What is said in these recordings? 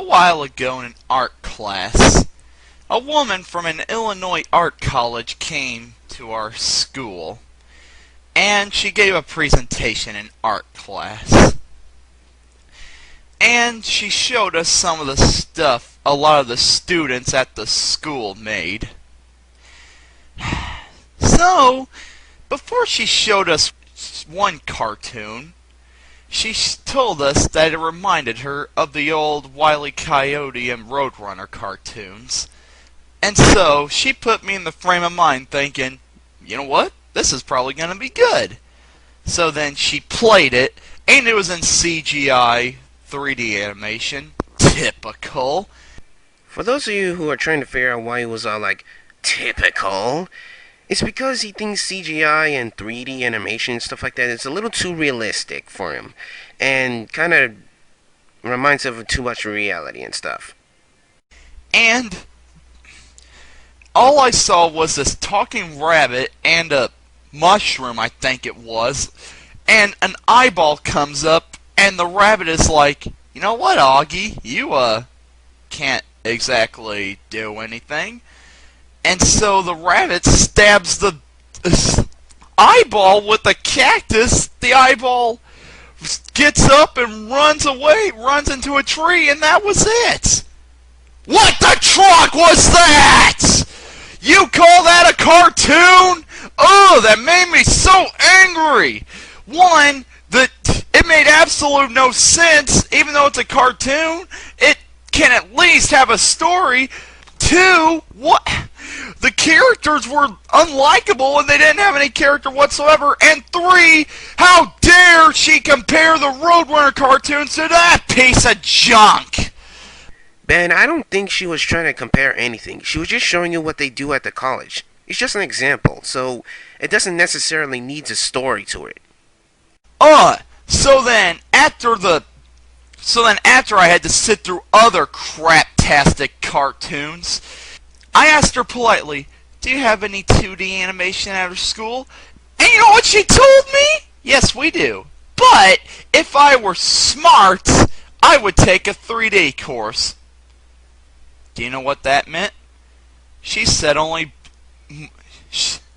while ago in an art class, a woman from an Illinois art college came to our school, and she gave a presentation in art class. And she showed us some of the stuff a lot of the students at the school made. So, before she showed us one cartoon, she told us that it reminded her of the old Wile E. Coyote and Roadrunner cartoons. And so, she put me in the frame of mind thinking, you know what, this is probably going to be good. So then she played it, and it was in CGI 3D animation. Typical. For those of you who are trying to figure out why he was all like, typical, it's because he thinks CGI and 3D animation and stuff like that is a little too realistic for him. And kind of reminds him of too much reality and stuff. And all I saw was this talking rabbit and a mushroom, I think it was. And an eyeball comes up, and the rabbit is like, you know what, Augie? You, can't exactly do anything. And so the rabbit stabs the eyeball with a cactus. The eyeball gets up and runs away, runs into a tree, and that was it. What the truck was that? You call that a cartoon? Oh, that made me so angry. One, it made absolute no sense. Even though it's a cartoon, it can at least have a story. Two, what? The characters were unlikable and they didn't have any character whatsoever. And three, how dare she compare the Roadrunner cartoons to that piece of junk? Ben, I don't think she was trying to compare anything. She was just showing you what they do at the college. It's just an example, so it doesn't necessarily need a story to it. So then after I had to sit through other craptastic cartoons, I asked her politely, do you have any 2D animation out of school? And you know what she told me? Yes, we do. But if I were smart, I would take a 3D course. Do you know what that meant? She said only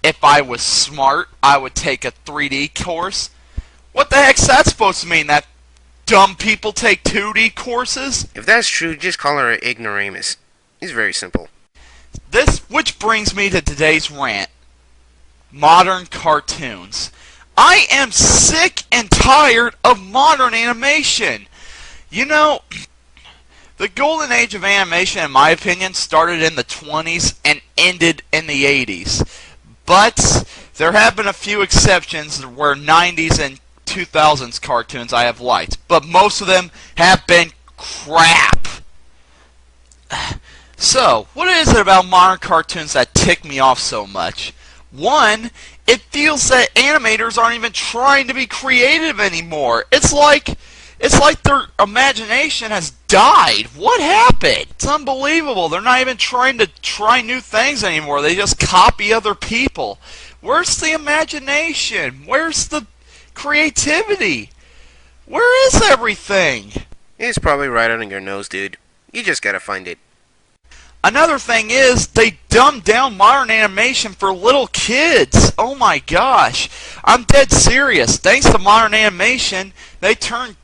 if I was smart, I would take a 3D course. What the heck's that supposed to mean? That dumb people take 2D courses? If that's true, just call her an ignoramus. It's very simple. Which brings me to today's rant. Modern cartoons. I am sick and tired of modern animation. You know, the golden age of animation, in my opinion, started in the 20s and ended in the 80s. But there have been a few exceptions where 90s and 2000s cartoons I have liked. But most of them have been crap. So, what is it about modern cartoons that tick me off so much? One, it feels that animators aren't even trying to be creative anymore. It's like their imagination has died. What happened? It's unbelievable. They're not even trying to try new things anymore. They just copy other people. Where's the imagination? Where's the creativity? Where is everything? It's probably right under your nose, dude. You just gotta find it. Another thing is, they dumbed down modern animation for little kids. Oh my gosh. I'm dead serious. Thanks to modern animation, they turn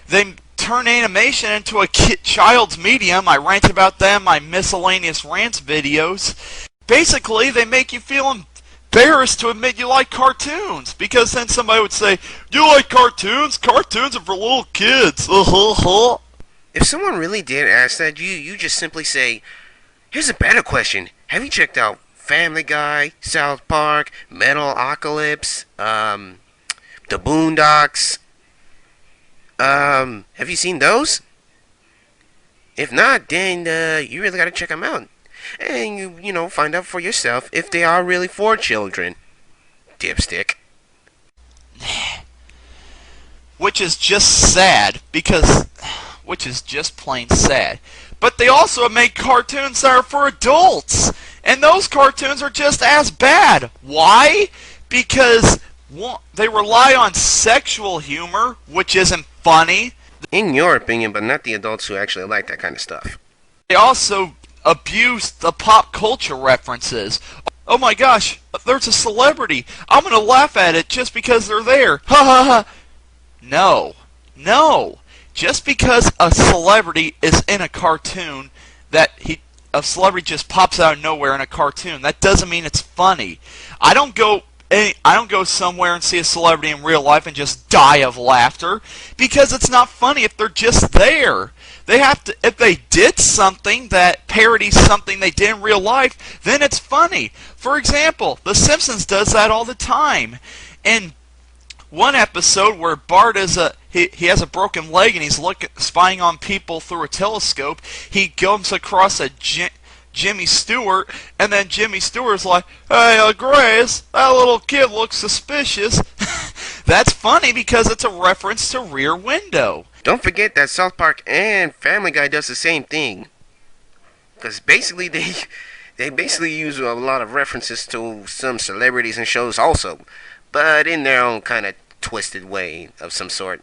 animation into a child's medium. I rant about them in my miscellaneous rants videos. Basically, they make you feel embarrassed to admit you like cartoons. Because then somebody would say, you like cartoons? Cartoons are for little kids. If someone really did ask that, you just simply say, here's a better question. Have you checked out Family Guy, South Park, Metalocalypse, The Boondocks? Have you seen those? If not, then you really gotta check them out. And you know, find out for yourself if they are really for children. Dipstick. Which is just sad, which is just plain sad. But they also make cartoons that are for adults. And those cartoons are just as bad. Why? Because they rely on sexual humor, which isn't funny. In your opinion, but not the adults who actually like that kind of stuff. They also abuse the pop culture references. Oh my gosh, there's a celebrity. I'm gonna laugh at it just because they're there. Ha ha ha. No. No. Just because a celebrity is in a cartoon a celebrity just pops out of nowhere in a cartoon, that doesn't mean it's funny. I don't go somewhere and see a celebrity in real life and just die of laughter because it's not funny if they're just there. If they did something that parodies something they did in real life, then it's funny. For example, The Simpsons does that all the time. In one episode where Bart he has a broken leg and he's spying on people through a telescope, he comes across a Jimmy Stewart, and then Jimmy Stewart's like, "Hey, Grace, that little kid looks suspicious." That's funny because it's a reference to Rear Window. Don't forget that South Park and Family Guy does the same thing. Because basically they basically use a lot of references to some celebrities and shows also, but in their own kind of twisted way of some sort.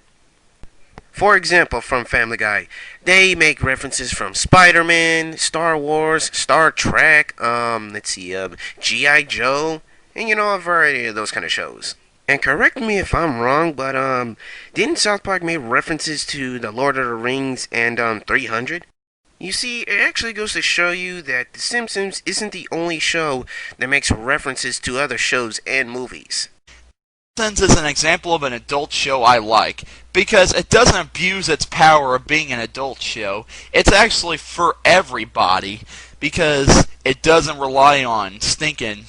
For example, from Family Guy, they make references from Spider-Man, Star Wars, Star Trek, G.I. Joe, and a variety of those kind of shows. And correct me if I'm wrong, but didn't South Park make references to The Lord of the Rings and 300? You see, it actually goes to show you that The Simpsons isn't the only show that makes references to other shows and movies. Simpsons is an example of an adult show I like because it doesn't abuse its power of being an adult show. It's actually for everybody because it doesn't rely on stinking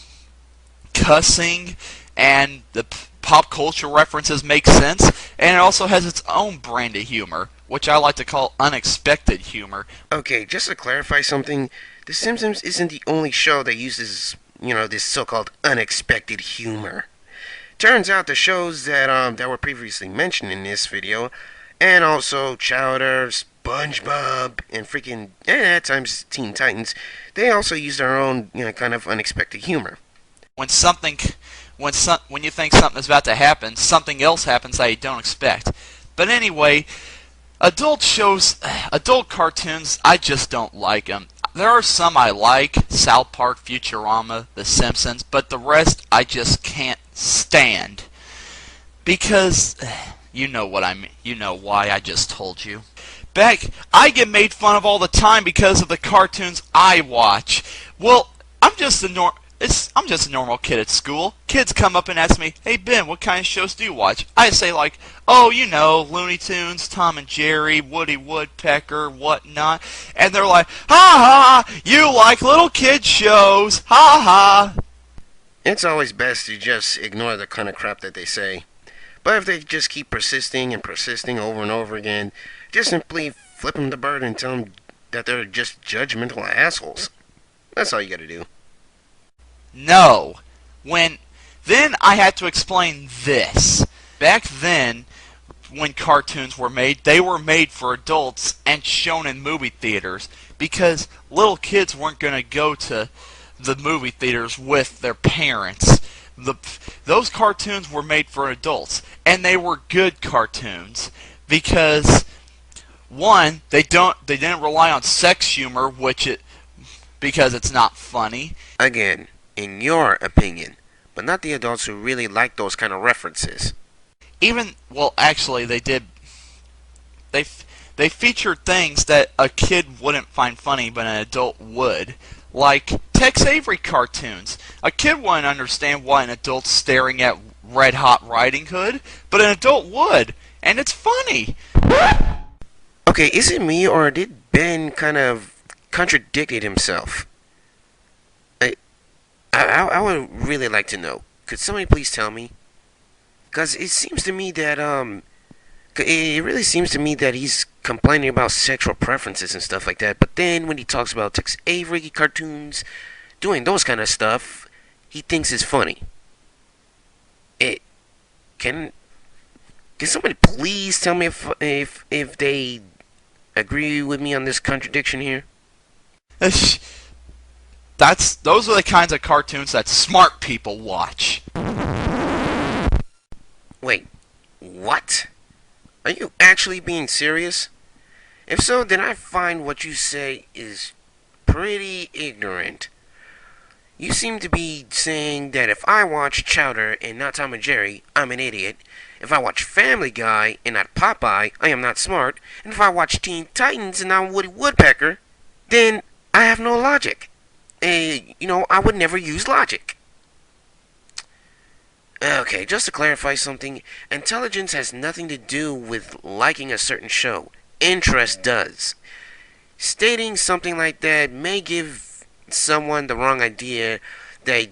cussing, and the pop culture references make sense, and it also has its own brand of humor, which I like to call unexpected humor. Okay, just to clarify something, The Simpsons isn't the only show that uses, this so-called unexpected humor. Turns out the shows that were previously mentioned in this video, and also Chowder, SpongeBob, and at times Teen Titans, they also use their own, kind of unexpected humor. When you think something is about to happen, something else happens that you don't expect. But anyway, adult cartoons, I just don't like them. There are some I like, South Park, Futurama, The Simpsons, but the rest I just can't stand. Because, you know what I mean, you know why, I just told you. I get made fun of all the time because of the cartoons I watch. Well, I'm just a normal kid at school. Kids come up and ask me, "Hey Ben, what kind of shows do you watch?" I say like, "Oh, Looney Tunes, Tom and Jerry, Woody Woodpecker, whatnot." And they're like, "Ha ha, you like little kid shows, ha ha." It's always best to just ignore the kind of crap that they say. But if they just keep persisting and persisting over and over again, just simply flip them the bird and tell them that they're just judgmental assholes. That's all you gotta do. No. Then I had to explain this. Back then, when cartoons were made, they were made for adults and shown in movie theaters because little kids weren't going to go to the movie theaters with their parents. Those cartoons were made for adults, and they were good cartoons because one, they didn't rely on sex humor, because it's not funny. Again, in your opinion, but not the adults who really like those kind of references. Actually, they did. They featured things that a kid wouldn't find funny, but an adult would. Like Tex Avery cartoons. A kid wouldn't understand why an adult's staring at Red Hot Riding Hood, but an adult would, and it's funny. Okay, is it me, or did Ben kind of contradicted himself? I would really like to know. Could somebody please tell me? Because it seems to me that, it really seems to me that he's complaining about sexual preferences and stuff like that, but then when he talks about Tex Avery cartoons, doing those kind of stuff, he thinks it's funny. Can somebody please tell me if they agree with me on this contradiction here? Those are the kinds of cartoons that smart people watch. Wait, what? Are you actually being serious? If so, then I find what you say is pretty ignorant. You seem to be saying that if I watch Chowder and not Tom and Jerry, I'm an idiot. If I watch Family Guy and not Popeye, I am not smart. And if I watch Teen Titans and not Woody Woodpecker, then I have no logic. I would never use logic. Okay, just to clarify something, intelligence has nothing to do with liking a certain show. Interest does. Stating something like that may give someone the wrong idea that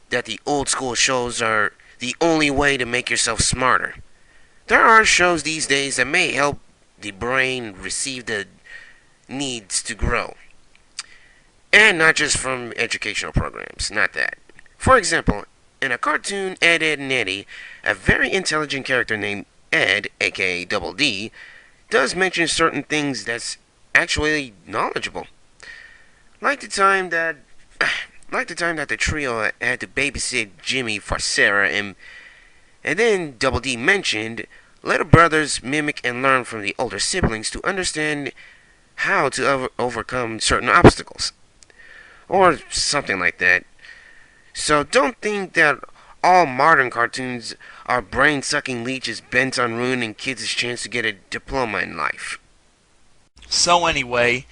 the old school shows are the only way to make yourself smarter. There are shows these days that may help the brain receive the needs to grow. And not just from educational programs, not that. For example, in a cartoon Ed, Edd and Eddy, a very intelligent character named Ed, aka Double D, does mention certain things that's actually knowledgeable. Like the time that the trio had to babysit Jimmy for Sarah, and then Double D mentioned little brothers mimic and learn from the older siblings to understand how to overcome certain obstacles, or something like that. So don't think that all modern cartoons are brain-sucking leeches bent on ruining kids' chance to get a diploma in life. So anyway,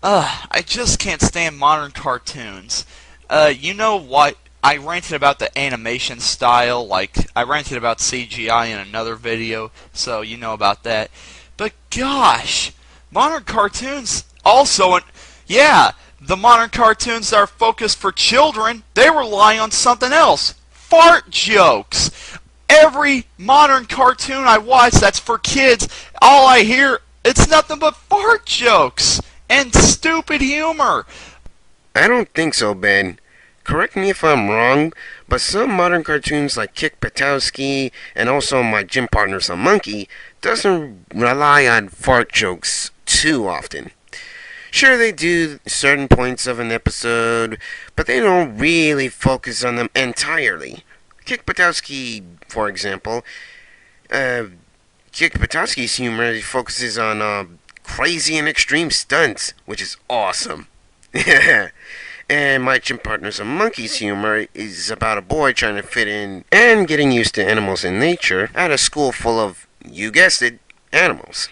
I just can't stand modern cartoons. You know what? I ranted about the animation style, like, I ranted about CGI in another video, so you know about that. But gosh, modern cartoons also, yeah, the modern cartoons that are focused for children, they rely on something else. Fart jokes. Every modern cartoon I watch that's for kids, all I hear, it's nothing but fart jokes and stupid humor. I don't think so, Ben. Correct me if I'm wrong, but some modern cartoons like Kick Patowski and also my gym partner Some Monkey doesn't rely on fart jokes too often. Sure, they do certain points of an episode, but they don't really focus on them entirely. Kick Patowski, for example, Kick Patowski's humor focuses on crazy and extreme stunts, which is awesome. And my gym partner Some Monkey's humor is about a boy trying to fit in and getting used to animals in nature at a school full of, you guessed it, animals.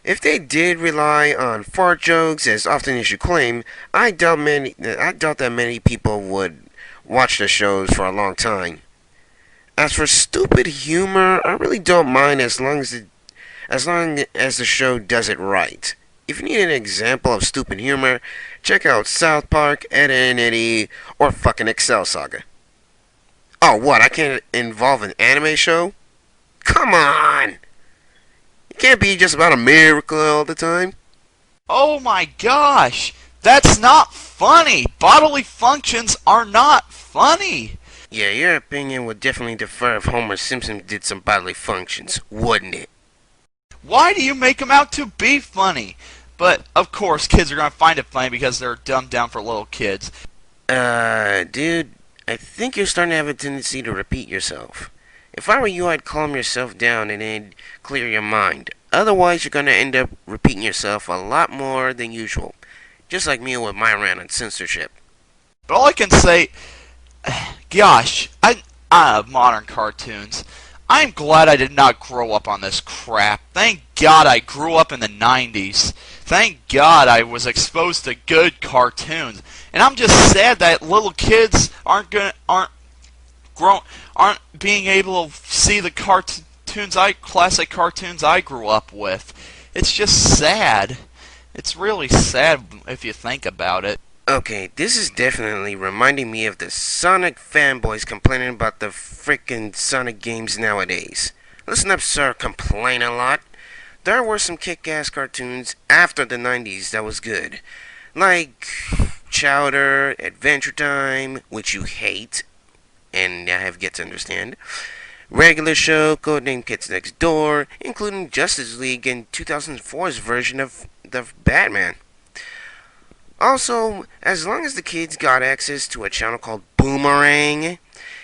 If they did rely on fart jokes as often as you claim, I doubt that many people would watch the shows for a long time. As for stupid humor, I really don't mind as long as the show does it right. If you need an example of stupid humor, check out South Park, Ed, Edd and Eddy, or fucking Excel Saga. Oh, what? I can't involve an anime show? Come on! It can't be just about America all the time. Oh my gosh! That's not funny! Bodily functions are not funny! Yeah, your opinion would definitely differ if Homer Simpson did some bodily functions, wouldn't it? Why do you make them out to be funny? But, of course, kids are going to find it funny because they're dumbed down for little kids. Dude, I think you're starting to have a tendency to repeat yourself. If I were you, I'd calm yourself down and then clear your mind. Otherwise, you're going to end up repeating yourself a lot more than usual. Just like me with my rant on censorship. But all I can say, gosh, modern cartoons. I'm glad I did not grow up on this crap. Thank God I grew up in the 90s. Thank God I was exposed to good cartoons. And I'm just sad that little kids aren't being able to see the classic cartoons I grew up with. It's just sad. It's really sad if you think about it. Okay, this is definitely reminding me of the Sonic fanboys complaining about the frickin' Sonic games nowadays. Listen up, sir, complain a lot. There were some kick-ass cartoons after the 90s that was good. Like Chowder, Adventure Time, which you hate, and I have yet to understand. Regular Show, Codename Kids Next Door, including Justice League and 2004's version of the Batman. Also, as long as the kids got access to a channel called Boomerang,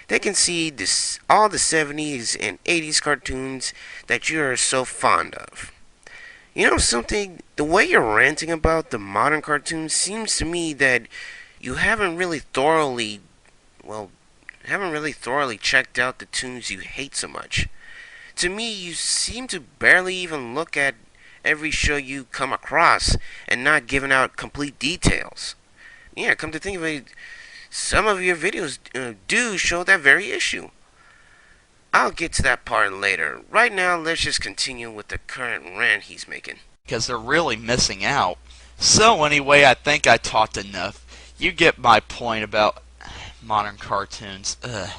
they can see this, all the 70s and 80s cartoons that you are so fond of. You know something? The way you're ranting about the modern cartoons seems to me that you haven't really thoroughly checked out the tunes you hate so much. To me, you seem to barely even look at every show you come across and not giving out complete details. Yeah, come to think of it, some of your videos do show that very issue. I'll get to that part later. Right now, let's just continue with the current rant he's making. Because they're really missing out. So anyway, I think I talked enough. You get my point about modern cartoons. Ugh.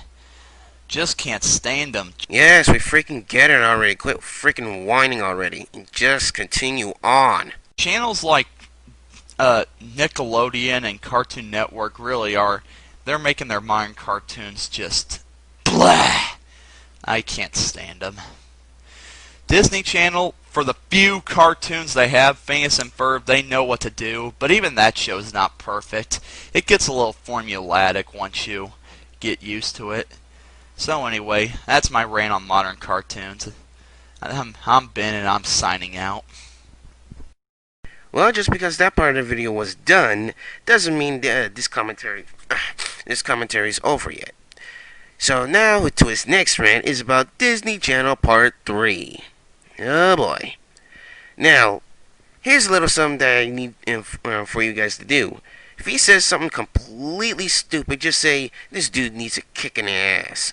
Just can't stand them. Yes, we freaking get it already. Quit freaking whining already. And just continue on. Channels like Nickelodeon and Cartoon Network really are. They're making their modern cartoons just blah. I can't stand them. Disney Channel, for the few cartoons they have, Phineas and Ferb, they know what to do, but even that show is not perfect. It gets a little formulaic once you get used to it. So anyway, that's my rant on modern cartoons. I'm Ben and I'm signing out. Well, just because that part of the video was done doesn't mean this commentary is over yet. So now to his next rant is about Disney Channel Part 3. Oh boy. Now, here's a little something that I need for you guys to do. If he says something completely stupid, just say, this dude needs a kick in the ass.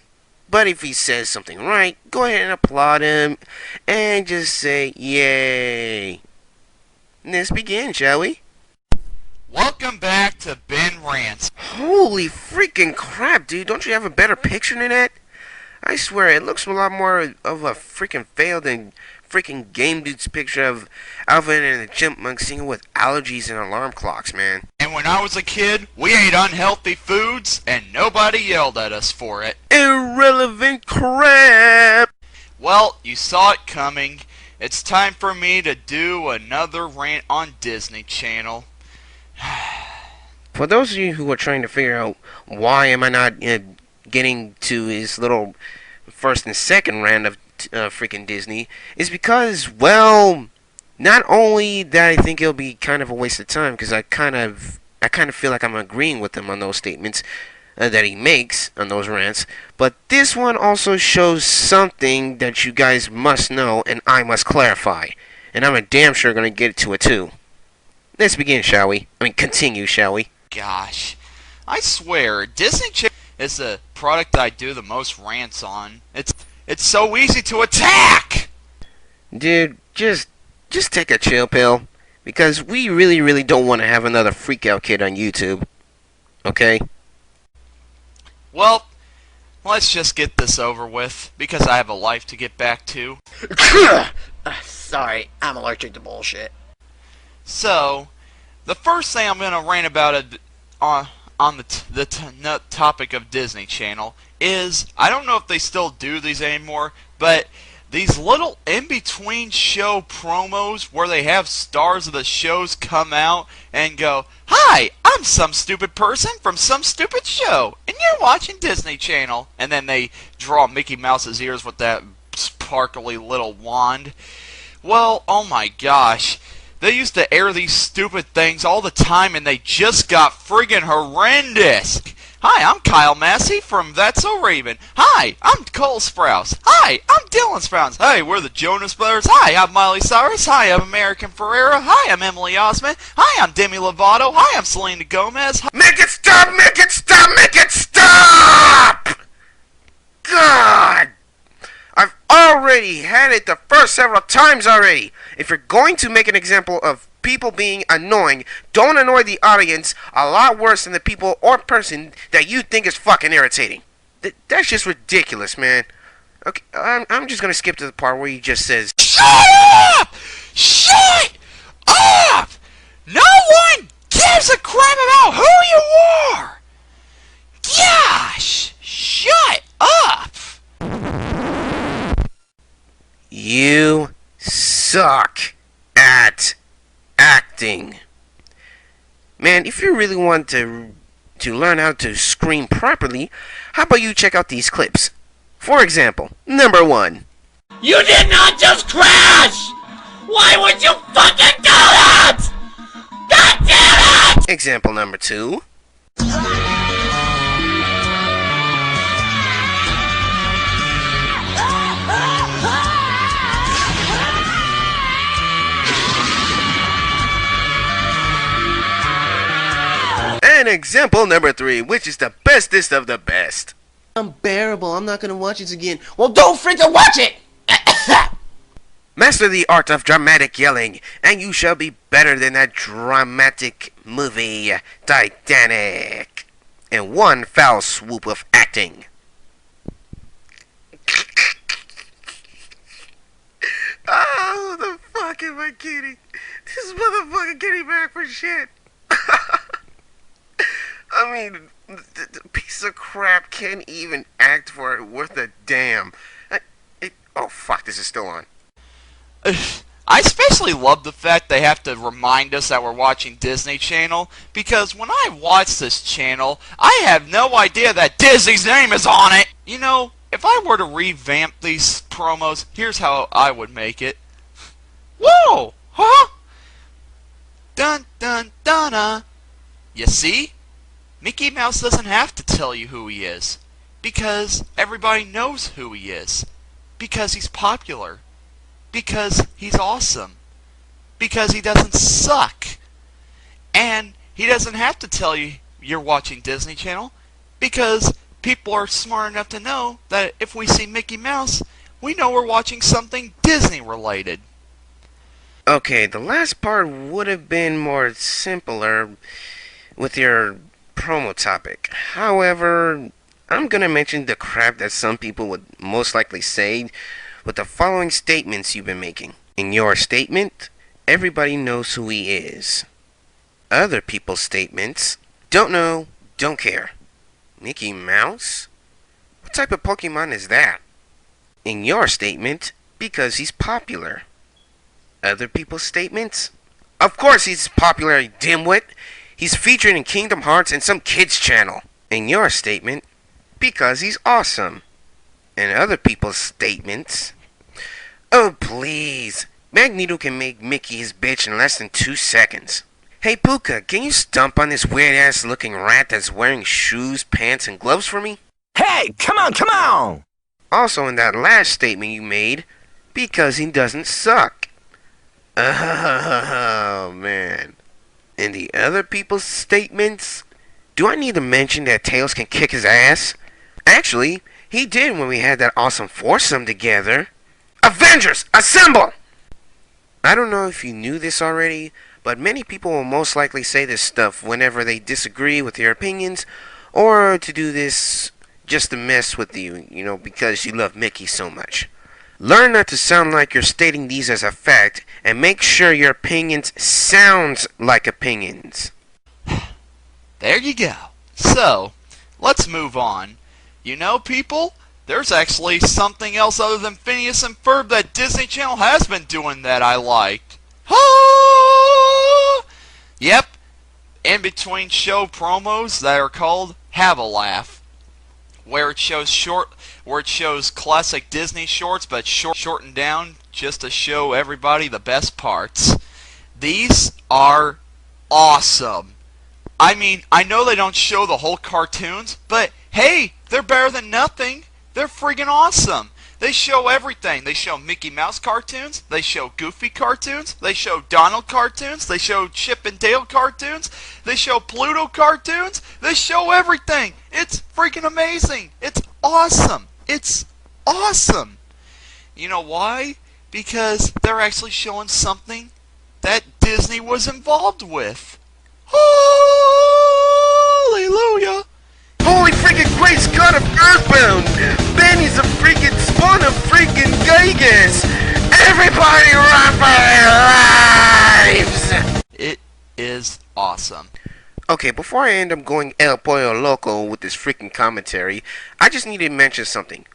But if he says something right, go ahead and applaud him and just say, yay. Let's begin, shall we? Welcome back to Ben Rants. Holy freaking crap, dude. Don't you have a better picture than that? I swear, it looks a lot more of a freaking fail than freaking Game Dude's picture of Alvin and the Chipmunks singing with allergies and alarm clocks, man. And when I was a kid, we ate unhealthy foods and nobody yelled at us for it. Irrelevant crap! Well, you saw it coming. It's time for me to do another rant on Disney Channel. For those of you who are trying to figure out why am I not getting to his little first and second rant of freaking Disney, is because, well, not only that I think it'll be kind of a waste of time, because I kind of feel like I'm agreeing with him on those statements that he makes on those rants, but this one also shows something that you guys must know and I must clarify, and I'm a damn sure gonna get to it too. Let's begin, shall we? Continue, shall we? Gosh, I swear, Disney Channel is the product I do the most rants on. It's so easy to attack! Dude, just take a chill pill, because we really don't want to have another freakout kid on YouTube. Okay? Well, let's just get this over with, because I have a life to get back to. Sorry, I'm allergic to bullshit. So, the first thing I'm going to rant about on the topic of Disney Channel is, I don't know if they still do these anymore, but these little in-between show promos where they have stars of the shows come out and go, "Hi, I'm some stupid person from some stupid show, and you're watching Disney Channel." And then they draw Mickey Mouse's ears with that sparkly little wand. Well, oh my gosh. They used to air these stupid things all the time, and they just got friggin' horrendous. Hi, I'm Kyle Massey from That's So Raven. Hi, I'm Cole Sprouse. Hi, I'm Dylan Sprouse. Hi, we're the Jonas Brothers. Hi, I'm Miley Cyrus. Hi, I'm American Ferrera. Hi, I'm Emily Osment. Hi, I'm Demi Lovato. Hi, I'm Selena Gomez. Hi. Make it stop! Make it stop! Make it stop! God! I've already had it the first several times already. If you're going to make an example of people being annoying, don't annoy the audience a lot worse than the people or person that you think is fucking irritating. That's just ridiculous, man. Okay, I'm just gonna skip to the part where he just says, Shut up! Shut up! No one gives a crap about who you are! Gosh! Shut up! You suck at acting. Man, if you really want to to learn how to scream properly, how about you check out these clips? For example, number 1. You did not just crash! Why would you fucking do that? God damn it! Example number 2. And example number 3, which is the bestest of the best. Unbearable, I'm not gonna watch it again. Well, don't freaking watch it! Master the art of dramatic yelling, and you shall be better than that dramatic movie, Titanic, in one foul swoop of acting. Oh, the fuck am I kidding? This motherfucker getting back for shit. I mean, the piece of crap can't even act for it worth a damn. Oh fuck, this is still on. I especially love the fact they have to remind us that we're watching Disney Channel, because when I watch this channel, I have no idea that Disney's name is on it! You know, if I were to revamp these promos, here's how I would make it. Whoa! Huh? Dun dun dun. You see? Mickey Mouse doesn't have to tell you who he is, because everybody knows who he is, because he's popular, because he's awesome, because he doesn't suck, and he doesn't have to tell you you're watching Disney Channel, because people are smart enough to know that if we see Mickey Mouse, we know we're watching something Disney related. Okay, the last part would have been more simpler with your promo topic. However, I'm gonna mention the crap that some people would most likely say with the following statements you've been making. In your statement, everybody knows who he is. Other people's statements, don't know, don't care. Mickey Mouse? What type of Pokemon is that? In your statement, because he's popular. Other people's statements, of course he's popular, you dimwit. He's featured in Kingdom Hearts and some kids channel. In your statement, because he's awesome. In other people's statements, oh please, Magneto can make Mickey his bitch in less than 2 seconds. Hey Puka, can you stomp on this weird ass looking rat that's wearing shoes, pants, and gloves for me? Hey, come on, come on! Also in that last statement you made, because he doesn't suck. Oh man. In the other people's statements, do I need to mention that Tails can kick his ass? Actually, he did when we had that awesome foursome together. Avengers, assemble! I don't know if you knew this already, but many people will most likely say this stuff whenever they disagree with your opinions, or to do this just to mess with you, you know, because you love Mickey so much. Learn not to sound like you're stating these as a fact, and make sure your opinions sounds like opinions. There you go. So, let's move on. You know, people, there's actually something else other than Phineas and Ferb that Disney Channel has been doing that I liked. Ah! Yep, in between show promos that are called Have a Laugh, where it shows classic Disney shorts, but shortened down just to show everybody the best parts. These are awesome. I mean, I know they don't show the whole cartoons, but hey, they're better than nothing. They're friggin' awesome. They show everything. They show Mickey Mouse cartoons. They show Goofy cartoons. They show Donald cartoons. They show Chip and Dale cartoons. They show Pluto cartoons. They show everything. It's freaking amazing. It's awesome. It's awesome. You know why? Because they're actually showing something that Disney was involved with. Hallelujah. Holy freaking great Scott of Earthbound! Benny's a freaking spawn of freaking Gigas! Everybody run for their lives! It is awesome. Okay, before I end up going El Pollo Loco with this freaking commentary, I just need to mention something.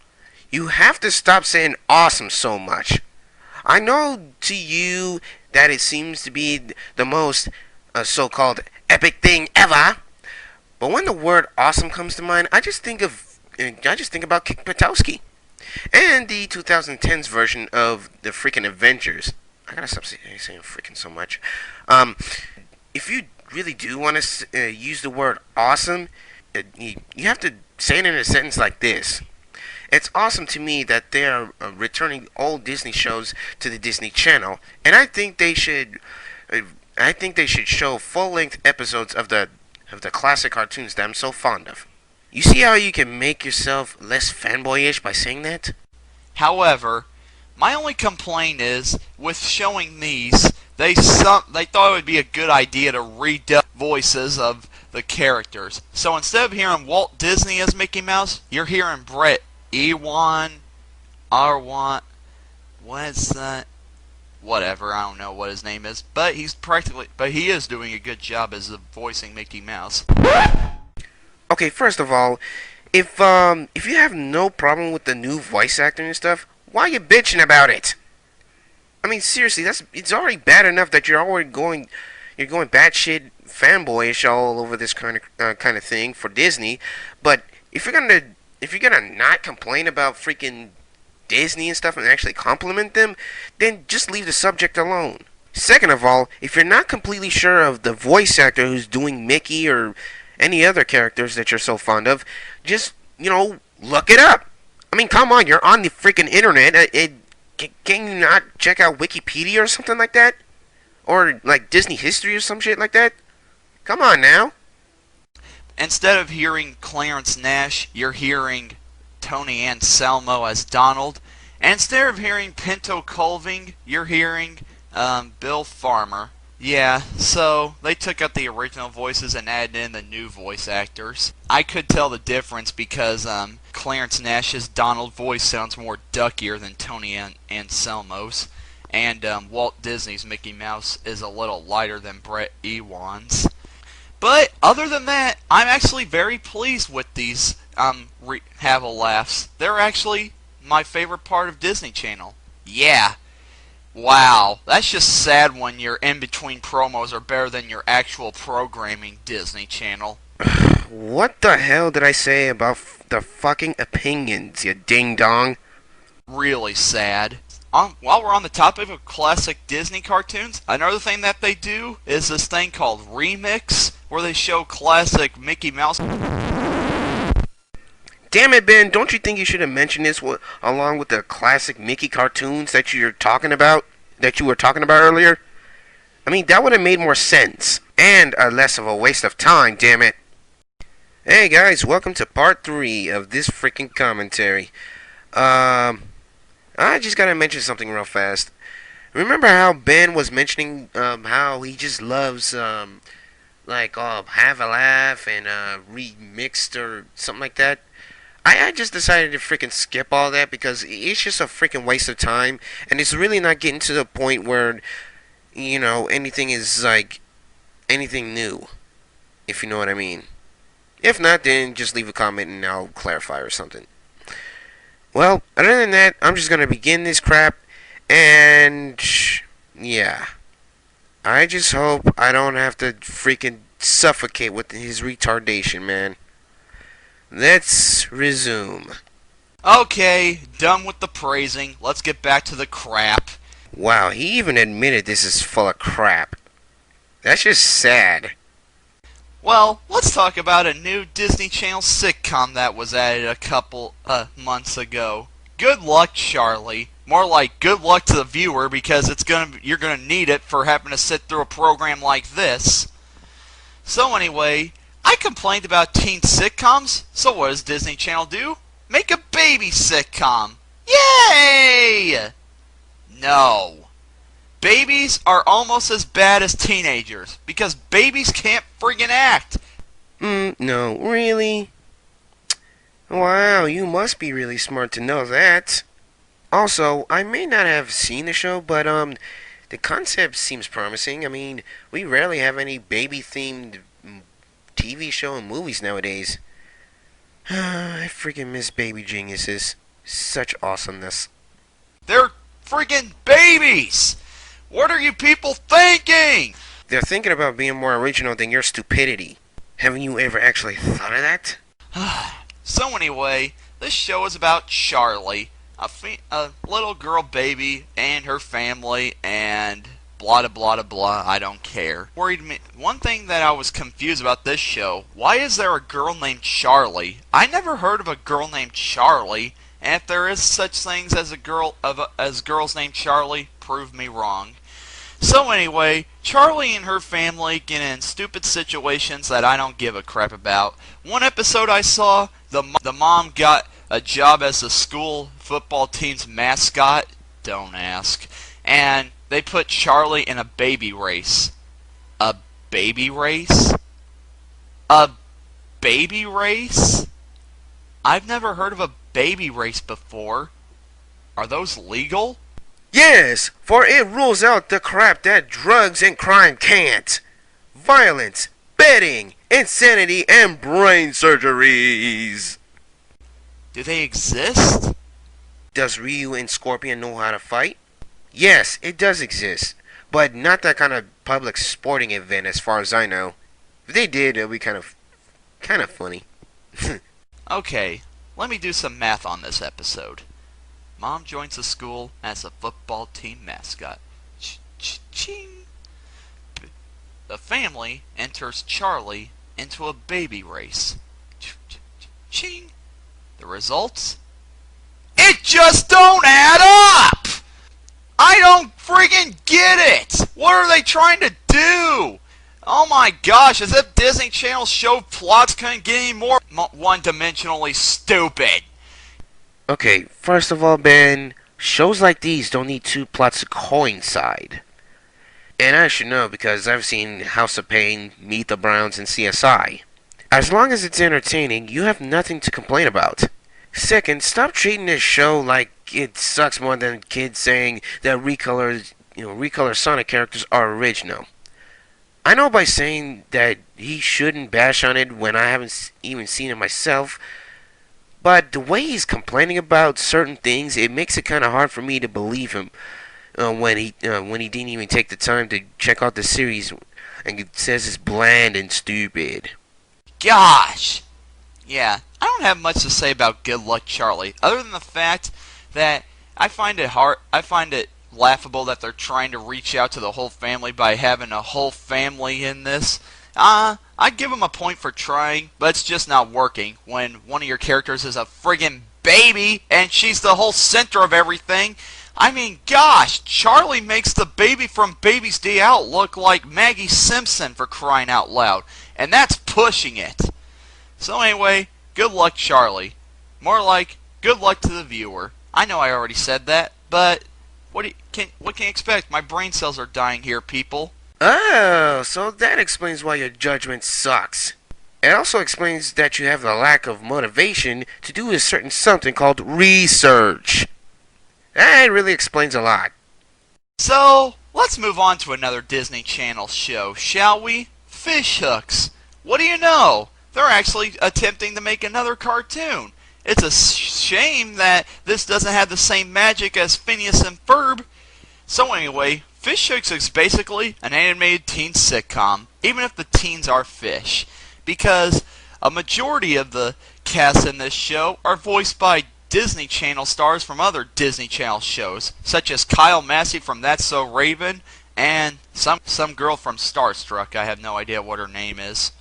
You have to stop saying awesome so much. I know to you that it seems to be the most so-called epic thing ever, but But when the word awesome comes to mind, I just think about Kick Patowski and the 2010s version of the freaking Avengers. I gotta stop saying freaking so much. If you really do want to use the word awesome, you have to say it in a sentence like this. It's awesome to me that they are returning old Disney shows to the Disney Channel, and I think they should. I think they should show full-length episodes of the classic cartoons that I'm so fond of. You see how you can make yourself less fanboyish by saying that? However, my only complaint is, with showing these, they thought it would be a good idea to redub voices of the characters. So instead of hearing Walt Disney as Mickey Mouse, you're hearing Brett Ewan, Arwan, what is that? Whatever, I don't know what his name is, but he is doing a good job as voicing Mickey Mouse. Okay, first of all, if you have no problem with the new voice acting and stuff, why are you bitching about it? I mean, seriously, it's already bad enough that you're going batshit fanboyish all over this kind of thing for Disney. But if you're gonna not complain about freaking Disney and stuff and actually compliment them, then just leave the subject alone. Second of all, if you're not completely sure of the voice actor who's doing Mickey or any other characters that you're so fond of, just look it up. I mean, come on, you're on the freaking internet. Can you not check out Wikipedia or something like that? Or like Disney History or some shit like that? Come on now. Instead of hearing Clarence Nash, you're hearing Tony Anselmo as Donald. And instead of hearing Pinto Colving, you're hearing Bill Farmer. Yeah, so they took out the original voices and added in the new voice actors. I could tell the difference because Clarence Nash's Donald voice sounds more duckier than Tony Anselmo's, and Walt Disney's Mickey Mouse is a little lighter than Brett Ewan's. But other than that, I'm actually very pleased with these have-a-laughs. They're actually my favorite part of Disney Channel. Yeah. Wow, that's just sad when your in-between promos are better than your actual programming, Disney Channel. What the hell did I say about the fucking opinions, you ding-dong? Really sad. While we're on the topic of classic Disney cartoons, another thing that they do is this thing called Remix, where they show classic Mickey Mouse. Damn it, Ben, don't you think you should have mentioned this along with the classic Mickey cartoons that you were talking about earlier? I mean, that would have made more sense. And less of a waste of time, damn it. Hey guys, welcome to part 3 of this freaking commentary. I just gotta mention something real fast. Remember how Ben was mentioning how he just loves Have a Laugh and Remixed or something like that? I just decided to freaking skip all that because it's just a freaking waste of time, and it's really not getting to the point where, anything is like anything new, if you know what I mean. If not, then just leave a comment and I'll clarify or something. Well, other than that, I'm just gonna begin this crap, and yeah. I just hope I don't have to freaking suffocate with his retardation, man. Let's resume. Okay, done with the praising. Let's get back to the crap. Wow, he even admitted this is full of crap. That's just sad. Well, let's talk about a new Disney Channel sitcom that was added a couple months ago. Good luck, Charlie. More like good luck to the viewer because you're gonna need it for having to sit through a program like this. So anyway, I complained about teen sitcoms, so what does Disney Channel do? Make a baby sitcom. Yay! No. Babies are almost as bad as teenagers, because babies can't friggin' act. No, really? Wow, you must be really smart to know that. Also, I may not have seen the show, but the concept seems promising. I mean, we rarely have any baby-themed TV show and movies nowadays. I freaking miss Baby Geniuses. Such awesomeness. They're friggin' babies! What are you people thinking? They're thinking about being more original than your stupidity. Haven't you ever actually thought of that? So anyway, this show is about Charlie, a little girl baby and her family, and blah blah blah blah. I don't care. Worried me. One thing that I was confused about this show: why is there a girl named Charlie? I never heard of a girl named Charlie. And if there is such things as as girls named Charlie, prove me wrong. So anyway, Charlie and her family get in stupid situations that I don't give a crap about. One episode I saw, the mom got a job as the school football team's mascot. Don't ask. And they put Charlie in a baby race. A baby race? A baby race? I've never heard of a baby race before. Are those legal? Yes, for it rules out the crap that drugs and crime can't. Violence, betting, insanity, and brain surgeries. Do they exist? Does Ryu and Scorpion know how to fight? Yes, it does exist, but not that kind of public sporting event as far as I know. If they did, it would be kind of funny. Okay, let me do some math on this episode. Mom joins the school as a football team mascot. Ching. The family enters Charlie into a baby race. Ching. The results? It just don't add up! I don't friggin' get it! What are they trying to do? Oh my gosh, as if Disney Channel's show plots couldn't get any more one-dimensionally stupid. Okay, first of all, Ben, shows like these don't need two plots to coincide. And I should know because I've seen House of Pain, Meet the Browns, and CSI. As long as it's entertaining, you have nothing to complain about. Second, stop treating this show like it sucks more than kids saying that recolor Sonic characters are original. I know by saying that he shouldn't bash on it when I haven't even seen it myself, but the way he's complaining about certain things, it makes it kind of hard for me to believe him when he didn't even take the time to check out the series and it says it's bland and stupid. Gosh! Yeah, I don't have much to say about Good Luck Charlie, other than the fact that I find it laughable that they're trying to reach out to the whole family by having a whole family in this. I'd give them a point for trying, but it's just not working when one of your characters is a friggin' baby and she's the whole center of everything. I mean, gosh, Charlie makes the baby from Baby's Day Out look like Maggie Simpson, for crying out loud, and that's pushing it. So anyway, good luck, Charlie. More like, good luck to the viewer. I know I already said that, but what can you expect? My brain cells are dying here, people. Oh, so that explains why your judgment sucks. It also explains that you have the lack of motivation to do a certain something called research. That really explains a lot. So, let's move on to another Disney Channel show, shall we? Fish hooks. What do you know? They're actually attempting to make another cartoon. It's a shame that this doesn't have the same magic as Phineas and Ferb. So anyway, Fish Hooks is basically an animated teen sitcom, even if the teens are fish, because a majority of the cast in this show are voiced by Disney Channel stars from other Disney Channel shows, such as Kyle Massey from That's So Raven, and some girl from Starstruck. I have no idea what her name is.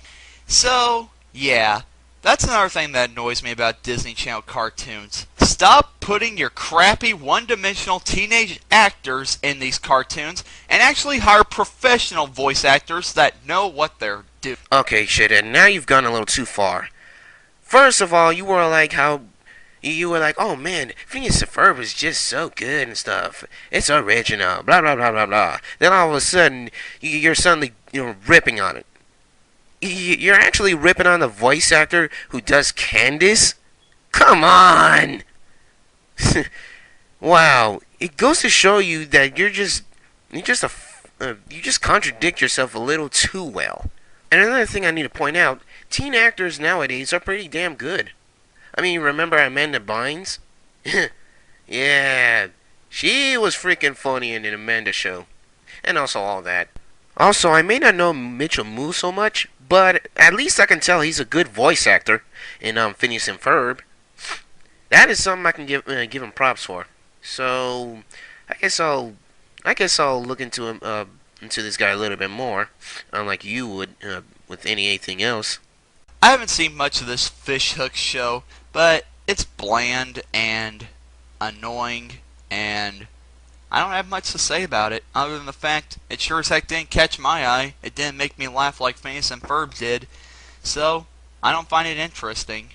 So, yeah, that's another thing that annoys me about Disney Channel cartoons. Stop putting your crappy one-dimensional teenage actors in these cartoons and actually hire professional voice actors that know what they're doing. Okay, shit, and now you've gone a little too far. First of all, you were like, oh man, Phineas and Ferb is just so good and stuff. It's original, blah blah blah blah blah. Then all of a sudden, you're suddenly ripping on it. You're actually ripping on the voice actor who does Candace? Come on! Wow, it goes to show you that you just contradict yourself a little too well. And another thing I need to point out, teen actors nowadays are pretty damn good. I mean, remember Amanda Bynes? Yeah, she was freaking funny in the Amanda show. And also all that. Also, I may not know Mitchell Moo so much, but at least I can tell he's a good voice actor in Phineas and Ferb. That is something I can give him props for. So I guess I'll look into him into this guy a little bit more, unlike you would with anything else. I haven't seen much of this fish hook show, but it's bland and annoying, and I don't have much to say about it, other than the fact it sure as heck didn't catch my eye. It didn't make me laugh like Phineas and Ferb did, so I don't find it interesting.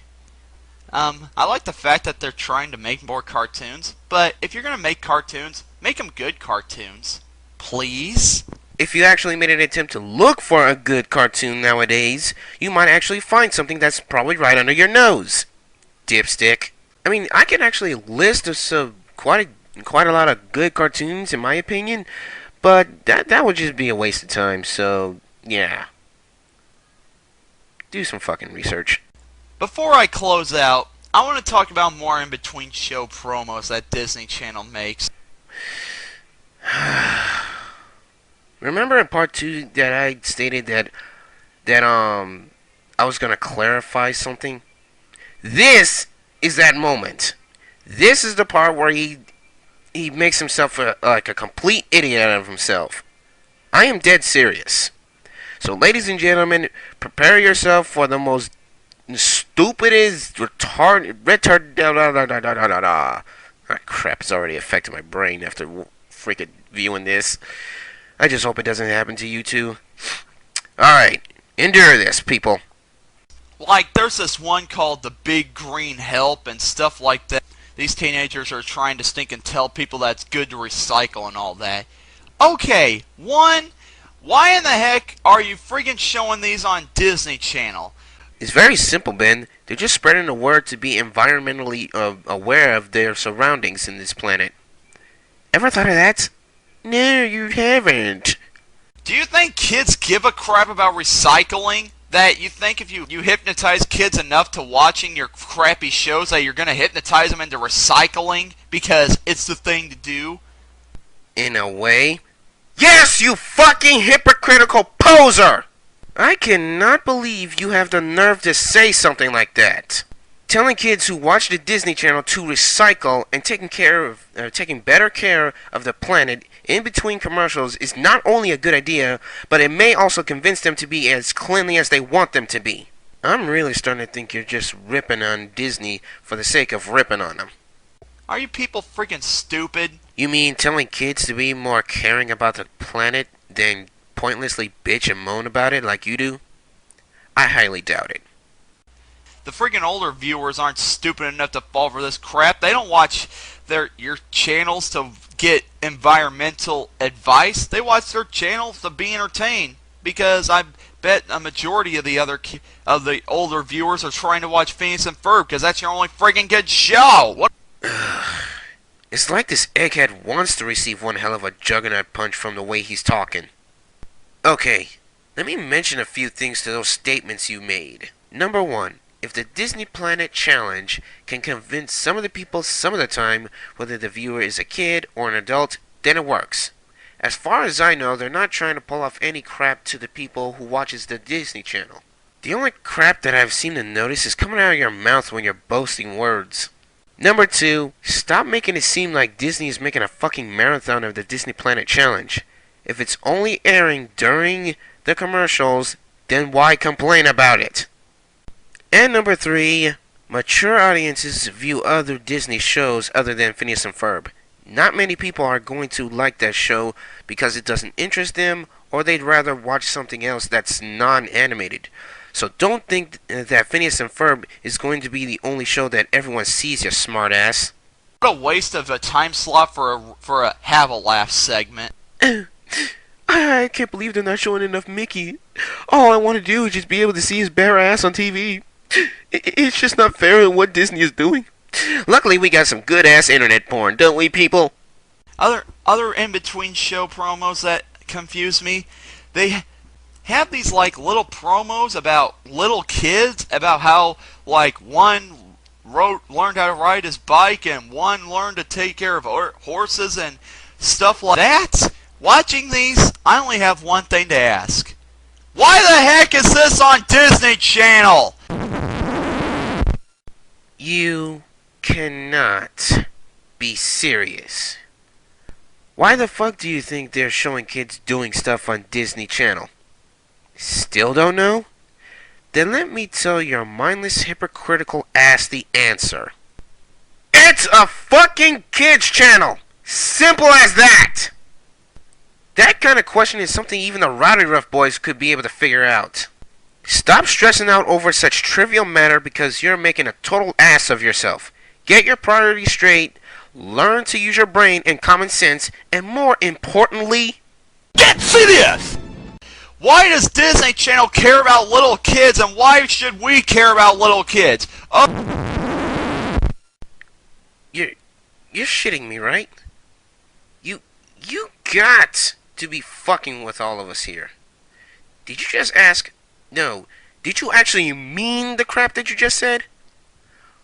I like the fact that they're trying to make more cartoons, but if you're going to make cartoons, make them good cartoons. Please? If you actually made an attempt to look for a good cartoon nowadays, you might actually find something that's probably right under your nose. Dipstick. I mean, I can actually list quite a lot of good cartoons in my opinion, but that would just be a waste of time, so yeah. Do some fucking research. Before I close out, I want to talk about more in-between show promos that Disney Channel makes. Remember in part 2 that I stated that I was gonna clarify something? This is that moment. This is the part where he makes himself like a complete idiot out of himself. I am dead serious. So ladies and gentlemen, prepare yourself for the most stupidest crap, it's already affected my brain after freaking viewing this. I just hope it doesn't happen to you too. Alright, endure this, people. Like, there's this one called The Big Green Help and stuff like that. These teenagers are trying to stink and tell people that it's good to recycle and all that. Okay, one, why in the heck are you friggin' showing these on Disney Channel? It's very simple, Ben. They're just spreading the word to be environmentally aware of their surroundings in this planet. Ever thought of that? No, you haven't. Do you think kids give a crap about recycling? That you think if you hypnotize kids enough to watching your crappy shows that you're going to hypnotize them into recycling because it's the thing to do? In a way. Yes, you fucking hypocritical poser! I cannot believe you have the nerve to say something like that. Telling kids who watch the Disney Channel to recycle and taking better care of the planet in between commercials is not only a good idea, but it may also convince them to be as cleanly as they want them to be. I'm really starting to think you're just ripping on Disney for the sake of ripping on them. Are you people freaking stupid? You mean telling kids to be more caring about the planet than pointlessly bitch and moan about it like you do? I highly doubt it. The friggin' older viewers aren't stupid enough to fall for this crap. They don't watch your channels to get environmental advice. They watch their channels to be entertained. Because I bet a majority of the older viewers are trying to watch Phineas and Ferb because that's your only friggin' good show. What? It's like this egghead wants to receive one hell of a juggernaut punch from the way he's talking. Okay, let me mention a few things to those statements you made. Number 1. If the Disney Planet Challenge can convince some of the people some of the time, whether the viewer is a kid or an adult, then it works. As far as I know, they're not trying to pull off any crap to the people who watches the Disney Channel. The only crap that I've seemed to notice is coming out of your mouth when you're boasting words. Number 2, stop making it seem like Disney is making a fucking marathon of the Disney Planet Challenge. If it's only airing during the commercials, then why complain about it? And number 3, mature audiences view other Disney shows other than Phineas and Ferb. Not many people are going to like that show because it doesn't interest them, or they'd rather watch something else that's non-animated. So don't think that Phineas and Ferb is going to be the only show that everyone sees, you smartass. What a waste of a time slot for a have a laugh segment. I can't believe they're not showing enough Mickey. All I want to do is just be able to see his bare ass on TV. It's just not fair in what Disney is doing. Luckily, we got some good-ass internet porn, don't we, people? Other in-between show promos that confuse me, they have these, like, little promos about little kids, about how, like, one learned how to ride his bike and one learned to take care of horses and stuff like that. Watching these, I only have one thing to ask. Why the heck is this on Disney Channel? You cannot be serious. Why the fuck do you think they're showing kids doing stuff on Disney Channel? Still don't know? Then let me tell your mindless, hypocritical ass the answer. It's a fucking kids channel! Simple as that! That kind of question is something even the Rowdy Rough boys could be able to figure out. Stop stressing out over such trivial matter because you're making a total ass of yourself. Get your priorities straight, learn to use your brain and common sense, and more importantly, get serious! Why does Disney Channel care about little kids, and why should we care about little kids? You're shitting me, right? You got to be fucking with all of us here. Did you just ask? No. Did you actually mean the crap that you just said?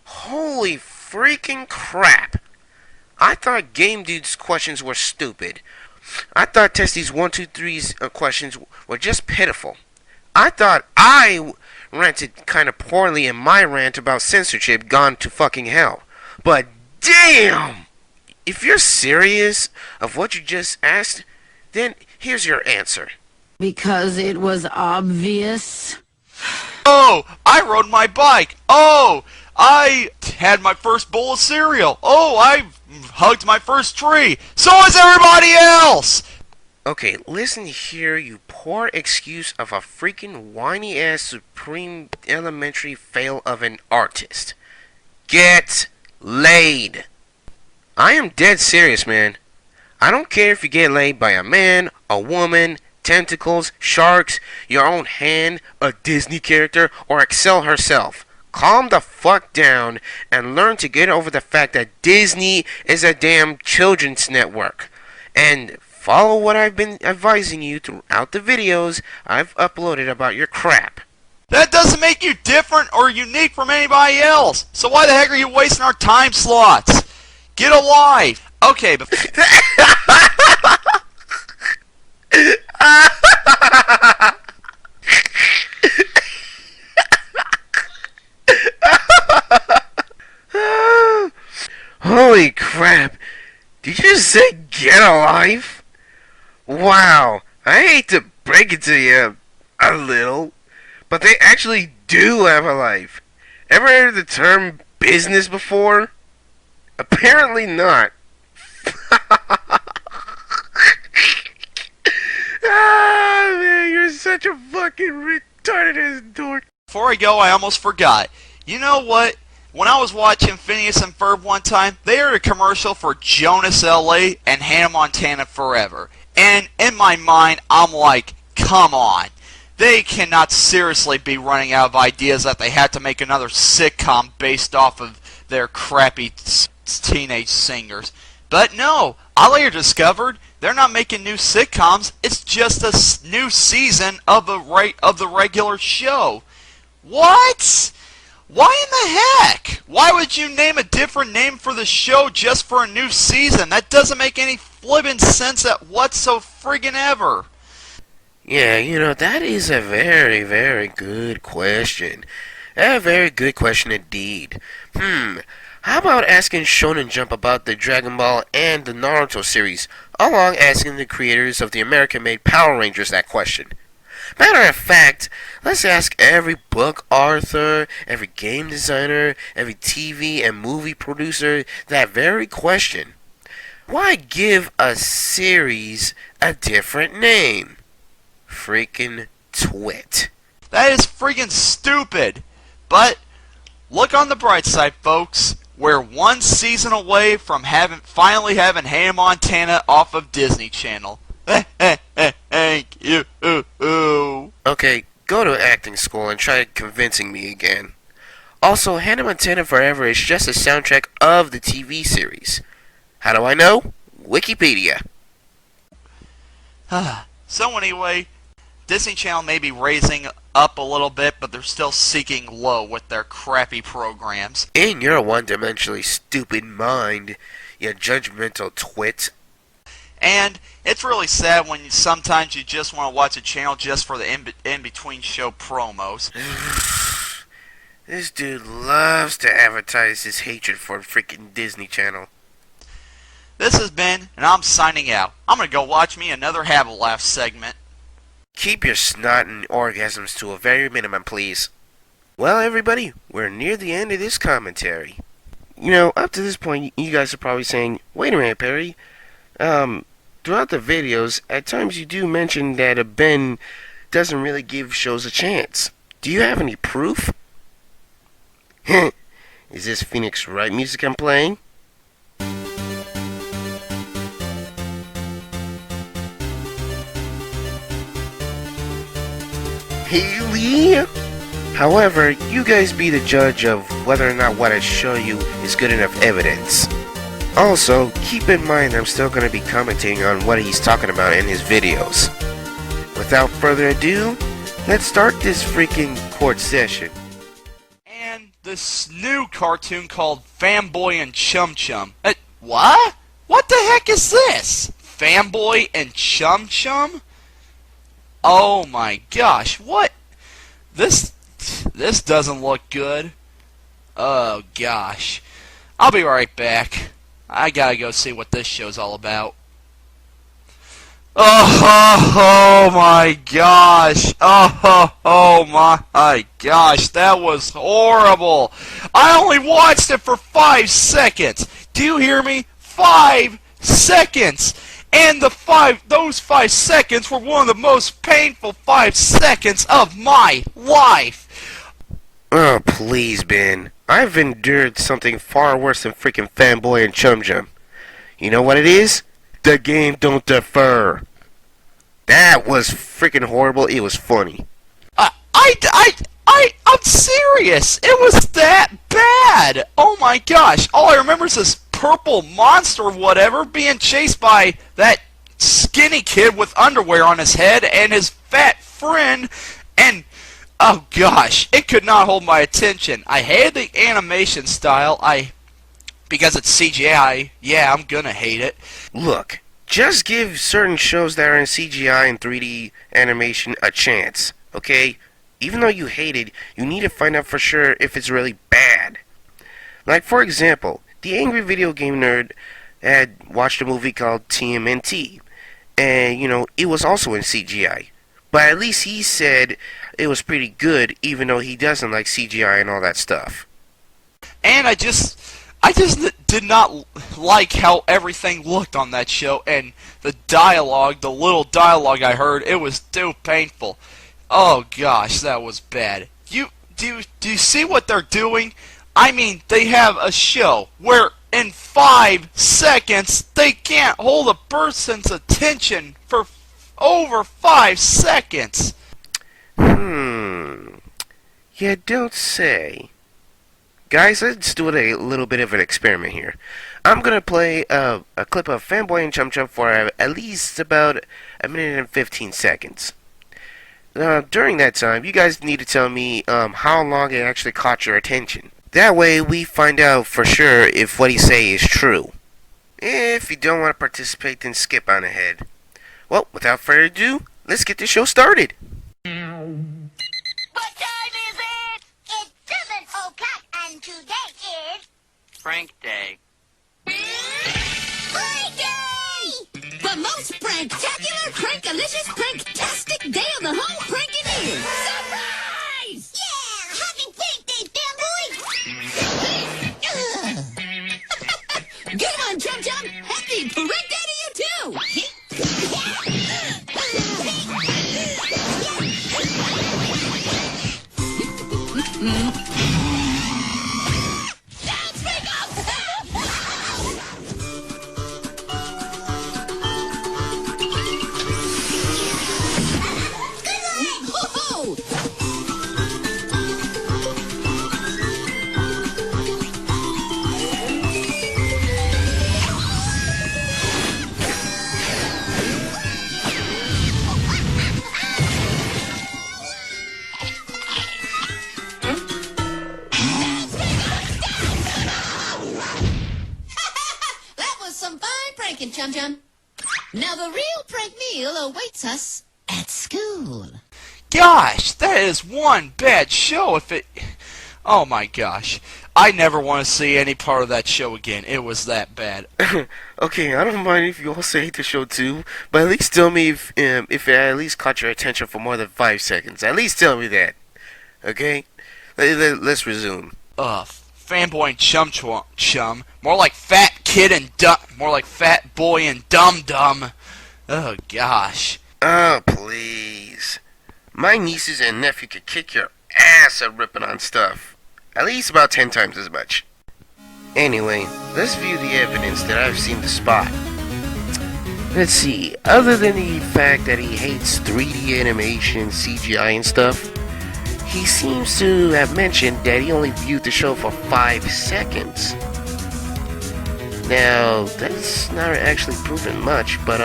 Holy freaking crap. I thought Game Dude's questions were stupid. I thought Testy's 1, 2, 3's questions were just pitiful. I thought I ranted kind of poorly in my rant about censorship gone to fucking hell. But damn! If you're serious of what you just asked, then here's your answer. Because it was obvious. Oh, I rode my bike. Oh, I had my first bowl of cereal. Oh, I hugged my first tree. So is everybody else. Okay, listen here, you poor excuse of a freaking whiny-ass supreme elementary fail of an artist. Get laid. I am dead serious, man. I don't care if you get laid by a man, a woman, tentacles, sharks, your own hand, a Disney character, or Excel herself. Calm the fuck down and learn to get over the fact that Disney is a damn children's network. And follow what I've been advising you throughout the videos I've uploaded about your crap. That doesn't make you different or unique from anybody else. So why the heck are you wasting our time slots? Get a life. Okay, but... Holy crap. Did you just say get a life? Wow. I hate to break it to you a little, but they actually do have a life. Ever heard the term business before? Apparently not. Ah, man, you're such a fucking retarded ass dork. Before I go, I almost forgot. You know what? When I was watching Phineas and Ferb one time, they aired a commercial for Jonas L.A. and Hannah Montana Forever. And in my mind, I'm like, come on. They cannot seriously be running out of ideas that they had to make another sitcom based off of their crappy teenage singers. But no, I later discovered they're not making new sitcoms. It's just a new season of the regular show. What? Why in the heck? Why would you name a different name for the show just for a new season? That doesn't make any flippin' sense at what so friggin' ever. Yeah, you know, that is a very, very good question. A very good question indeed. How about asking Shonen Jump about the Dragon Ball and the Naruto series, along asking the creators of the American-made Power Rangers that question? Matter of fact, let's ask every book author, every game designer, every TV and movie producer that very question. Why give a series a different name? Freaking twit. That is freaking stupid. But look on the bright side, folks. We're one season away from finally having Hannah Montana off of Disney Channel. Thank you. Okay, go to acting school and try convincing me again. Also, Hannah Montana Forever is just a soundtrack of the TV series. How do I know? Wikipedia. So anyway, Disney Channel may be raising up a little bit, but they're still sinking low with their crappy programs. In your one-dimensionally stupid mind, you judgmental twit. And it's really sad when sometimes you just want to watch a channel just for the in-between show promos. This dude loves to advertise his hatred for freaking Disney Channel. This has been, and I'm signing out. I'm going to go watch me another Have a Laugh segment. Keep your snot and orgasms to a very minimum, please. Well, everybody, we're near the end of this commentary. You know, up to this point, you guys are probably saying, wait a minute, Perry. Throughout the videos, at times you do mention that Ben doesn't really give shows a chance. Do you have any proof? Is this Phoenix Wright music I'm playing? Haley? However, you guys be the judge of whether or not what I show you is good enough evidence. Also, keep in mind I'm still going to be commenting on what he's talking about in his videos. Without further ado, let's start this freaking court session. And this new cartoon called Fanboy and Chum Chum. What? What the heck is this? Fanboy and Chum Chum? Oh my gosh, what? This doesn't look good. Oh gosh. I'll be right back. I gotta go see what this show's all about. Oh my gosh. Oh my gosh. That was horrible. I only watched it for 5 seconds. Do you hear me? 5 seconds. And those 5 seconds were one of the most painful 5 seconds of my life. Oh, please, Ben. I've endured something far worse than freaking Fanboy and Chum Chum. You know what it is? The game don't defer. That was freaking horrible. It was funny. I'm serious. It was that bad. Oh my gosh. All I remember is this purple monster or whatever being chased by that skinny kid with underwear on his head and his fat friend, and oh gosh, it could not hold my attention. I hated the animation style. Because it's CGI, yeah, I'm gonna hate it. Look, just give certain shows that are in CGI and 3D animation a chance, okay? Even though you hate it, you need to find out for sure if it's really bad. Like, for example, the Angry Video Game Nerd had watched a movie called TMNT, and, you know, it was also in CGI. But at least he said it was pretty good, even though he doesn't like CGI and all that stuff. And I just did not like how everything looked on that show, and the dialogue, the little dialogue I heard, it was too painful. Oh gosh, that was bad. Do you see what they're doing? I mean, they have a show where in 5 seconds they can't hold a person's attention for over 5 seconds. You don't say. Guys, let's do a little bit of an experiment here. I'm going to play a clip of Fanboy and Chum Chum for at least about 1 minute and 15 seconds. During that time, you guys need to tell me how long it actually caught your attention. That way, we find out for sure if what he say is true. If you don't want to participate, then skip on ahead. Well, without further ado, let's get this show started. What time is it? It's 7:00, and today is Prank Day. Prank Day! The most pranktacular, prankalicious, pranktastic day of the whole pranking year. Surprise! Yeah! Happy Prank Day, fanboy! Good one, Chum Chum. Happy prank day to you too. That was some fine pranking, Chum Chum. Now the real prank meal awaits us at school. Gosh, that is one bad show if it... Oh my gosh. I never want to see any part of that show again. It was that bad. Okay, I don't mind if you also hate the show too, but at least tell me if it at least caught your attention for more than 5 seconds. At least tell me that. Okay? Let's resume. Fanboy and chum. More like fat kid and more like fat boy and dum-dum. Oh gosh. Oh, please. My nieces and nephew could kick your ass at ripping on stuff. At least about 10 times as much. Anyway, let's view the evidence that I've seen to spot. Let's see, other than the fact that he hates 3D animation, CGI and stuff, he seems to have mentioned that he only viewed the show for 5 seconds. Now, that's not actually proven much, but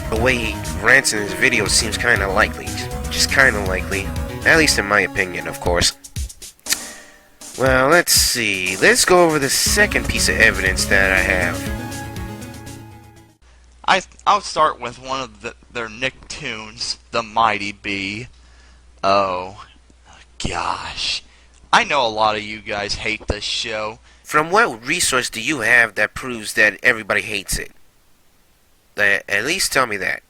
the way he rants in his videos seems kinda likely. Just kinda likely. At least in my opinion, of course. Well, let's see. Let's go over the second piece of evidence that I have. I'll start with one of their Nicktoons, the Mighty Bee. Oh, gosh. I know a lot of you guys hate this show. From what resource do you have that proves that everybody hates it? At least tell me that.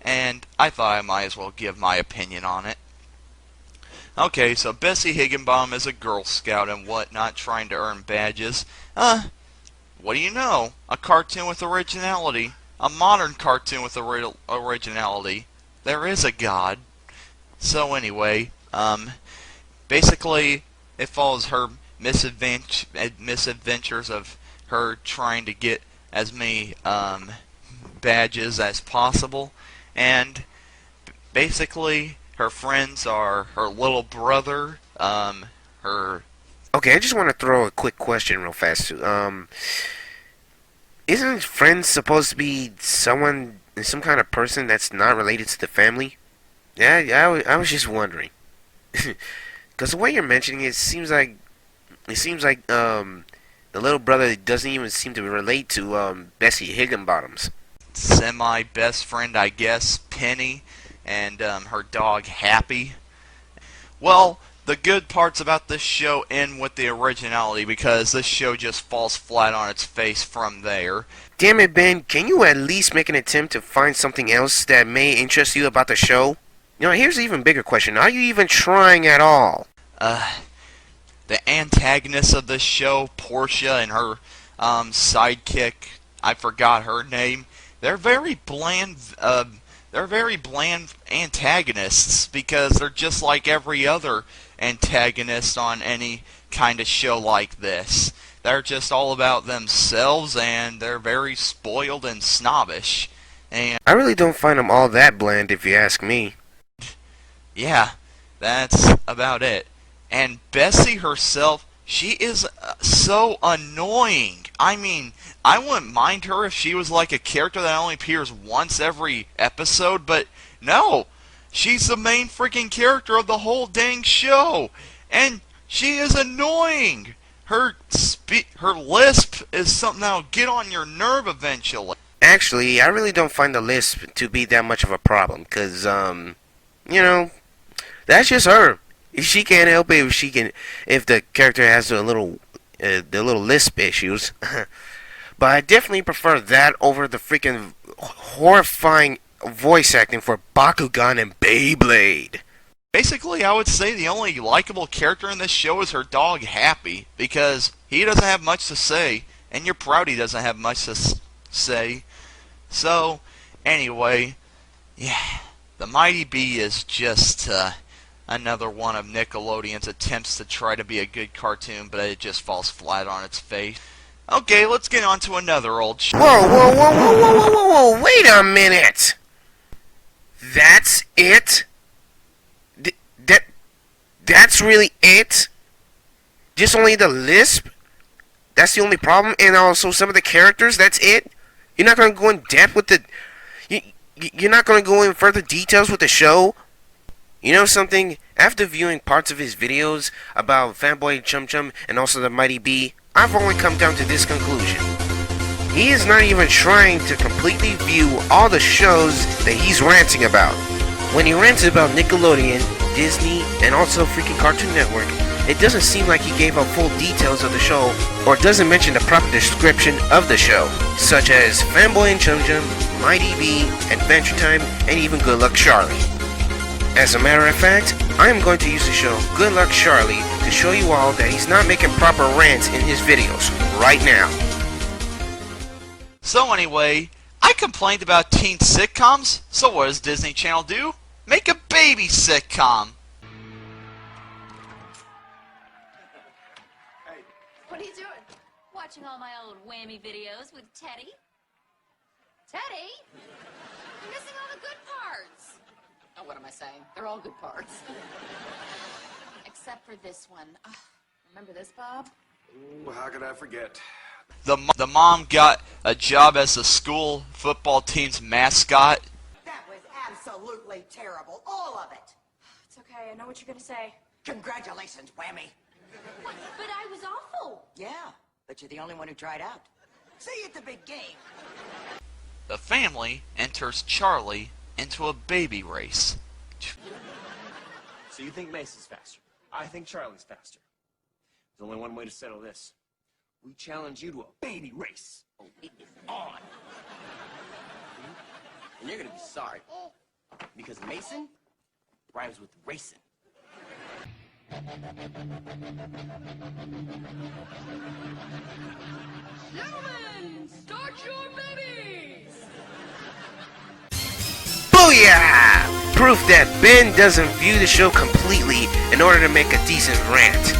And I thought I might as well give my opinion on it. Okay, so Bessie Higginbottom is a Girl Scout and whatnot, trying to earn badges. What do you know? A cartoon with originality. A modern cartoon with originality. There is a God. So anyway, basically, it follows her misadventures of her trying to get as many badges as possible, and basically her friends are her little brother, her... Okay, I just want to throw a quick question real fast too. Isn't friends supposed to be some kind of person that's not related to the family? Yeah, I was just wondering. Because the way you're mentioning it seems like the little brother doesn't even seem to relate to Bessie Higginbottom's semi-best friend, I guess, Penny, and her dog Happy. Well, the good parts about this show end with the originality, because this show just falls flat on its face from there. Damn it, Ben, can you at least make an attempt to find something else that may interest you about the show? You know, here's an even bigger question. Are you even trying at all? The antagonist of this show, Portia, and her sidekick, I forgot her name, they're very bland antagonists, because they're just like every other antagonist on any kind of show like this. They're just all about themselves, and they're very spoiled and snobbish. And I really don't find them all that bland, if you ask me. yeah, that's about it. And Bessie herself, she is so annoying. I mean, I wouldn't mind her if she was like a character that only appears once every episode, but no, she's the main freaking character of the whole dang show, and she is annoying. Her lisp is something that'll get on your nerve eventually. Actually, I really don't find the lisp to be that much of a problem, cause you know, that's just her. She can't help it if the character has the little lisp issues. But I definitely prefer that over the freaking horrifying voice acting for Bakugan and Beyblade. Basically, I would say the only likable character in this show is her dog Happy, because he doesn't have much to say, and you're proud he doesn't have much to say. So, anyway, yeah, the Mighty Bee is just another one of Nickelodeon's attempts to try to be a good cartoon, but it just falls flat on its face. Okay, let's get on to another old show. Whoa, wait a minute! That's it? That's really it? Just only the lisp? That's the only problem? And also some of the characters? That's it? You're not gonna go in depth with the... You're not gonna go in further details with the show? You know something? After viewing parts of his videos about Fanboy Chum Chum and also the Mighty Bee, I've only come down to this conclusion. He is not even trying to completely view all the shows that he's ranting about. When he rants about Nickelodeon, Disney, and also freaking Cartoon Network, it doesn't seem like he gave out full details of the show or doesn't mention the proper description of the show, such as Fanboy and Chum Chum, Mighty B, Adventure Time, and even Good Luck Charlie. As a matter of fact, I am going to use the show Good Luck Charlie to show you all that he's not making proper rants in his videos right now. So anyway, I complained about teen sitcoms, so what does Disney Channel do? Make a baby sitcom. What are you doing? Watching all my old whammy videos with Teddy. Teddy? You're missing all the good parts. Oh, what am I saying? They're all good parts. Except for this one. Oh, remember this, Bob? Ooh, how could I forget? The mom got a job as the school football team's mascot. That was absolutely terrible, all of it. It's okay. I know what you're going to say. Congratulations, Whammy. But I was awful. Yeah, but you're the only one who tried out. See you at the big game. The family enters Charlie into a baby race. So you think Mason's faster? I think Charlie's faster. There's only one way to settle this. We challenge you to a baby race. Oh, it is on. And you're gonna be sorry. Because Mason rhymes with racing. Gentlemen, start your babies. Booyah! Proof that Ben doesn't view the show completely in order to make a decent rant.